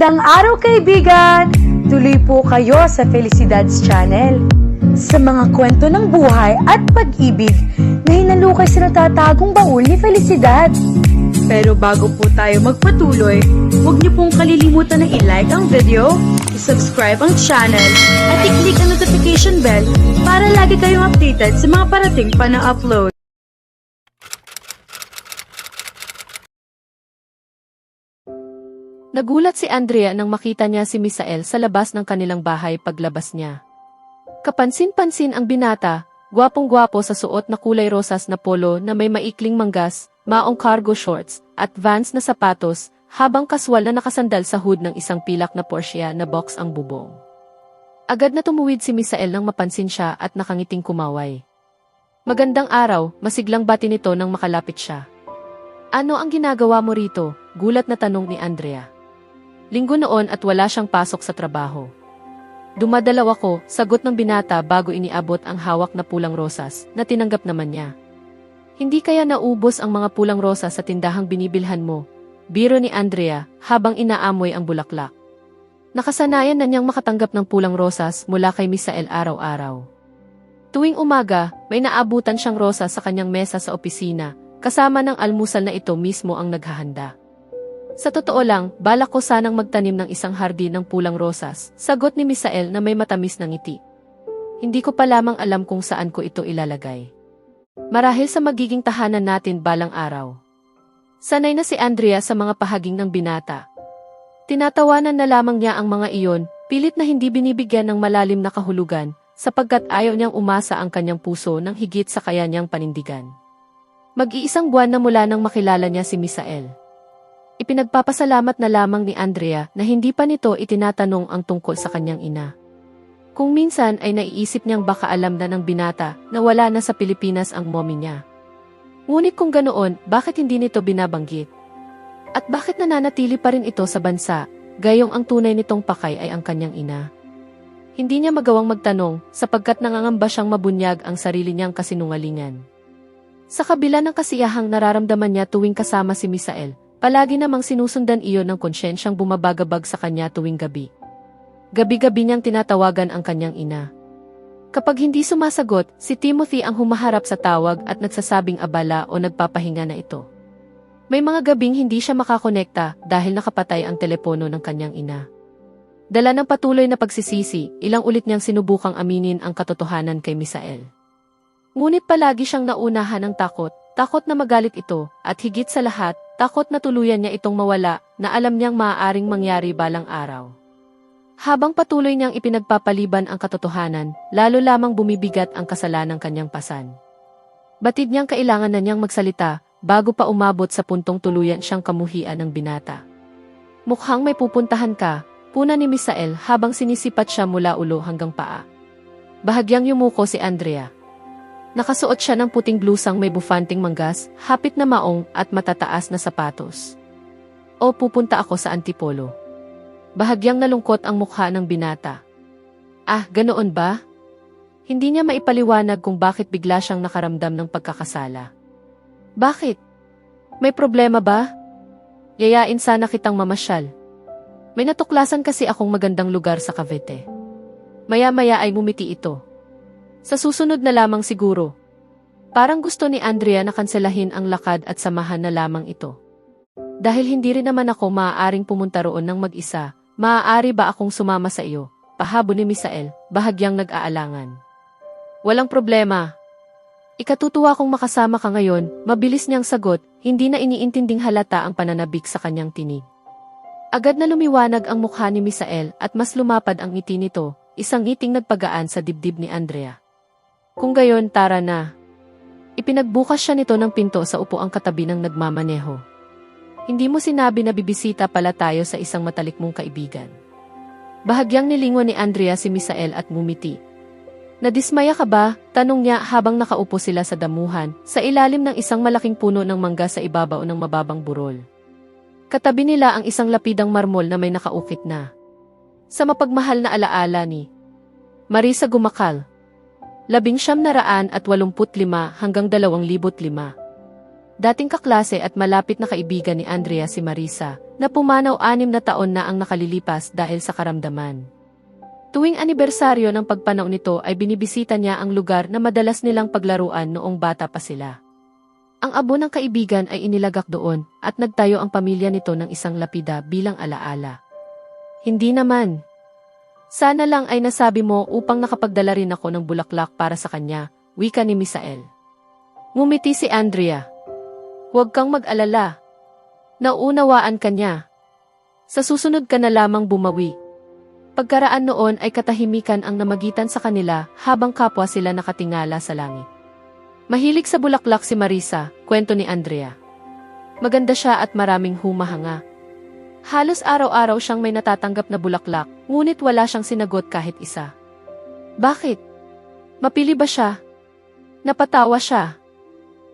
Magandang araw kaibigan! Tuloy po kayo sa Felicidad's Channel. Sa mga kwento ng buhay at pag-ibig na hinalukay sa natatagong baul ni Felicidad. Pero bago po tayo magpatuloy, huwag niyo pong kalilimutan na i-like ang video, i-subscribe ang channel, at i-click ang notification bell para lagi kayong updated sa mga parating pa na upload. Nagulat si Andrea nang makita niya si Misael sa labas ng kanilang bahay paglabas niya. Kapansin-pansin ang binata, gwapong-gwapo sa suot na kulay rosas na polo na may maikling manggas, maong cargo shorts, at Vans na sapatos, habang kaswal na nakasandal sa hood ng isang pilak na Porsche na box ang bubong. Agad na tumuwid si Misael nang mapansin siya at nakangiting kumaway. Magandang araw, masiglang bati nito nang makalapit siya. Ano ang ginagawa mo rito? Gulat na tanong ni Andrea. Linggo noon at wala siyang pasok sa trabaho. Dumadalaw ako, sagot ng binata bago iniabot ang hawak na pulang rosas na tinanggap naman niya. Hindi kaya naubos ang mga pulang rosas sa tindahang binibilhan mo? Biro ni Andrea habang inaamoy ang bulaklak. Nakasanayan na niyang makatanggap ng pulang rosas mula kay Misael araw-araw. Tuwing umaga, may naabutan siyang rosas sa kanyang mesa sa opisina, kasama ng almusal na ito mismo ang naghahanda. Sa totoo lang, balak ko sanang magtanim ng isang hardin ng pulang rosas, sagot ni Misael na may matamis na ngiti. Hindi ko pa lamang alam kung saan ko ito ilalagay. Marahil sa magiging tahanan natin balang araw. Sanay na si Andrea sa mga pahaging ng binata. Tinatawanan na lamang niya ang mga iyon, pilit na hindi binibigyan ng malalim na kahulugan, sapagkat ayaw niyang umasa ang kanyang puso ng higit sa kaya niyang panindigan. Mag-iisang buwan na mula nang makilala niya si Misael. Ipinagpapasalamat na lamang ni Andrea na hindi pa nito itinatanong ang tungkol sa kanyang ina. Kung minsan ay naiisip niyang baka alam na ng binata na wala na sa Pilipinas ang mommy niya. Ngunit kung ganoon, bakit hindi nito binabanggit? At bakit nananatili pa rin ito sa bansa, gayong ang tunay nitong pakay ay ang kanyang ina? Hindi niya magawang magtanong sapagkat nangangamba siyang mabunyag ang sarili niyang kasinungalingan. Sa kabila ng kasiyahang nararamdaman niya tuwing kasama si Misael, palagi namang sinusundan iyon ng konsyensyang bumabagabag sa kanya tuwing gabi. Gabi-gabi niyang tinatawagan ang kanyang ina. Kapag hindi sumasagot, si Timothy ang humaharap sa tawag at nagsasabing abala o nagpapahinga na ito. May mga gabing hindi siya makakonekta dahil nakapatay ang telepono ng kanyang ina. Dala ng patuloy na pagsisisi, ilang ulit niyang sinubukang aminin ang katotohanan kay Misael. Ngunit palagi siyang naunahan ng takot na magalit ito, at higit sa lahat, takot na tuluyan niya itong mawala na alam niyang maaaring mangyari balang araw. Habang patuloy niyang ipinagpapaliban ang katotohanan, lalo lamang bumibigat ang kasalanang kanyang pasan. Batid niyang kailangan na niyang magsalita bago pa umabot sa puntong tuluyan siyang kamuhian ng binata. Mukhang may pupuntahan ka, puna ni Misael habang sinisipat siya mula ulo hanggang paa. Bahagyang yumuko si Andrea. Nakasuot siya ng puting blusang may bufanting manggas, hapit na maong at matataas na sapatos. O pupunta ako sa Antipolo. Bahagyang nalungkot ang mukha ng binata. Ah, ganoon ba? Hindi niya maipaliwanag kung bakit bigla siyang nakaramdam ng pagkakasala. Bakit? May problema ba? Yayain sana kitang mamasyal. May natuklasan kasi akong magandang lugar sa Cavite. Maya-maya ay ngumiti ito. Sa susunod na lamang siguro. Parang gusto ni Andrea na kanselahin ang lakad at samahan na lamang ito. Dahil hindi rin naman ako maaaring pumunta roon ng mag-isa, maaari ba akong sumama sa iyo? Pahabo ni Misael, bahagyang nag-aalangan. Walang problema. Ikatutuwa kong makasama ka ngayon, mabilis niyang sagot, hindi na iniintinding halata ang pananabik sa kanyang tinig. Agad na lumiwanag ang mukha ni Misael at mas lumapad ang ngiti nito, isang ngiting nagpagaan sa dibdib ni Andrea. Kung gayon, tara na. Ipinagbukas siya nito ng pinto sa upuang katabi ng nagmamaneho. Hindi mo sinabi na bibisita pala tayo sa isang matalik mong kaibigan. Bahagyang nilingon ni Andrea si Misael at ngumiti. Nadismaya ka ba? Tanong niya habang nakaupo sila sa damuhan, sa ilalim ng isang malaking puno ng mangga sa ibabaw ng mababang burol. Katabi nila ang isang lapidang marmol na may nakaukit na. Sa mapagmahal na alaala ni Marisa Gumacal. 1985 hanggang 2005. Dating kaklase at malapit na kaibigan ni Andrea si Marisa, na pumanaw 6 na taon na ang nakalilipas dahil sa karamdaman. Tuwing anibersaryo ng pagpanaw nito ay binibisita niya ang lugar na madalas nilang paglaruan noong bata pa sila. Ang abo ng kaibigan ay inilagak doon at nagtayo ang pamilya nito ng isang lapida bilang alaala. Hindi naman. Sana lang ay nasabi mo upang nakapagdala rin ako ng bulaklak para sa kanya, wika ni Misael. Ngumiti si Andrea. Huwag kang mag-alala. Nauunawaan ka niya. Sa susunod ka na lamang bumawi. Pagkaraan noon ay katahimikan ang namagitan sa kanila habang kapwa sila nakatingala sa langit. Mahilig sa bulaklak si Marisa, kwento ni Andrea. Maganda siya at maraming humahanga. Halos araw-araw siyang may natatanggap na bulaklak, ngunit wala siyang sinagot kahit isa. Bakit? Mapili ba siya? Napatawa siya.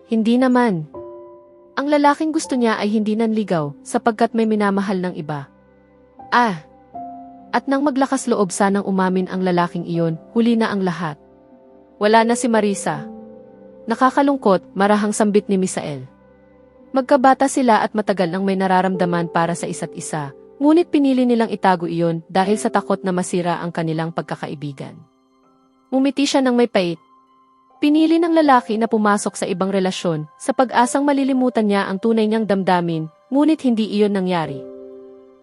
Hindi naman. Ang lalaking gusto niya ay hindi nanligaw sapagkat may minamahal ng iba. At nang maglakas loob sanang umamin ang lalaking iyon, huli na ang lahat. Wala na si Marisa. Nakakalungkot, marahang sambit ni Misael. Magkabata sila at matagal nang may nararamdaman para sa isa't isa, ngunit pinili nilang itago iyon dahil sa takot na masira ang kanilang pagkakaibigan. Ngumiti siya ng may pait. Pinili ng lalaki na pumasok sa ibang relasyon sa pag-asang malilimutan niya ang tunay niyang damdamin, ngunit hindi iyon nangyari.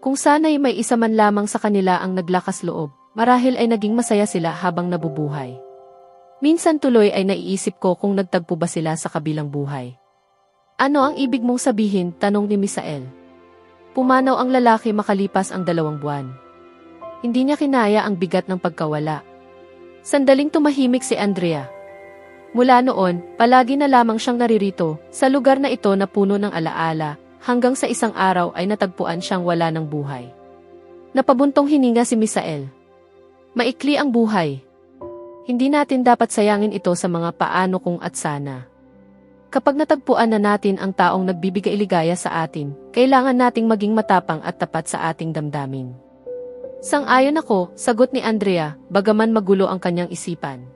Kung sana'y may isa man lamang sa kanila ang naglakas loob, marahil ay naging masaya sila habang nabubuhay. Minsan tuloy ay naiisip ko kung nagtagpo ba sila sa kabilang buhay. Ano ang ibig mong sabihin? Tanong ni Misael. Pumanaw ang lalaki makalipas ang 2 buwan. Hindi niya kinaya ang bigat ng pagkawala. Sandaling tumahimik si Andrea. Mula noon, palagi na lamang siyang naririto sa lugar na ito na puno ng alaala, hanggang sa isang araw ay natagpuan siyang wala ng buhay. Napabuntong hininga si Misael. Maikli ang buhay. Hindi natin dapat sayangin ito sa mga paano kung at sana. Kapag natagpuan na natin ang taong nagbibigay ligaya sa atin, kailangan nating maging matapang at tapat sa ating damdamin. Sang-ayon ako, sagot ni Andrea, bagaman magulo ang kanyang isipan.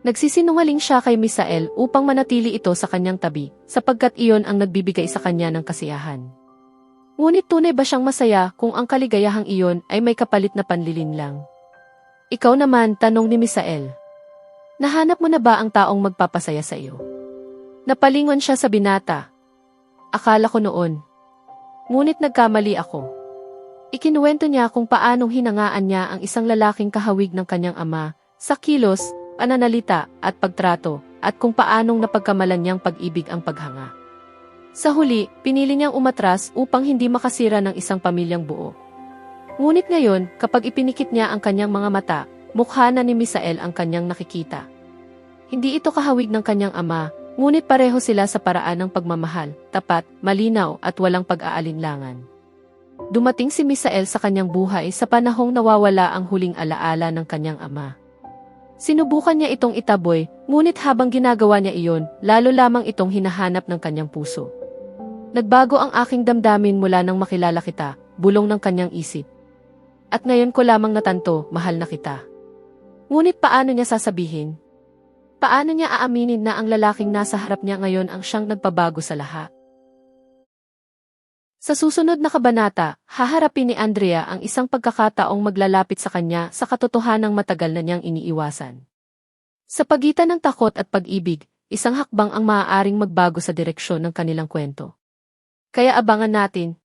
Nagsisinungaling siya kay Misael upang manatili ito sa kanyang tabi, sapagkat iyon ang nagbibigay sa kanya ng kasiyahan. Ngunit tunay ba siyang masaya kung ang kaligayahang iyon ay may kapalit na panlilinlang? Ikaw naman, tanong ni Misael. Nahanap mo na ba ang taong magpapasaya sa iyo? Napalingon siya sa binata. Akala ko noon. Ngunit nagkamali ako. Ikinuwento niya kung paanong hinangaan niya ang isang lalaking kahawig ng kanyang ama, sa kilos, pananalita at pagtrato, at kung paanong napagkamalan niyang pag-ibig ang paghanga. Sa huli, pinili niyang umatras upang hindi makasira ng isang pamilyang buo. Ngunit ngayon, kapag ipinikit niya ang kanyang mga mata, mukha na ni Misael ang kanyang nakikita. Hindi ito kahawig ng kanyang ama, ngunit pareho sila sa paraan ng pagmamahal, tapat, malinaw at walang pag-aalinlangan. Dumating si Misael sa kanyang buhay sa panahong nawawala ang huling alaala ng kanyang ama. Sinubukan niya itong itaboy, ngunit habang ginagawa niya iyon, lalo lamang itong hinahanap ng kanyang puso. Nagbago ang aking damdamin mula nang makilala kita, bulong ng kanyang isip. At ngayon ko lamang natanto, mahal na kita. Ngunit paano niya sasabihin? Paano niya aaminin na ang lalaking nasa harap niya ngayon ang siyang nagpabago sa lahat? Sa susunod na kabanata, haharapin ni Andrea ang isang pagkakataong maglalapit sa kanya sa katotohanang matagal na niyang iniiwasan. Sa pagitan ng takot at pag-ibig, isang hakbang ang maaaring magbago sa direksyon ng kanilang kwento. Kaya abangan natin,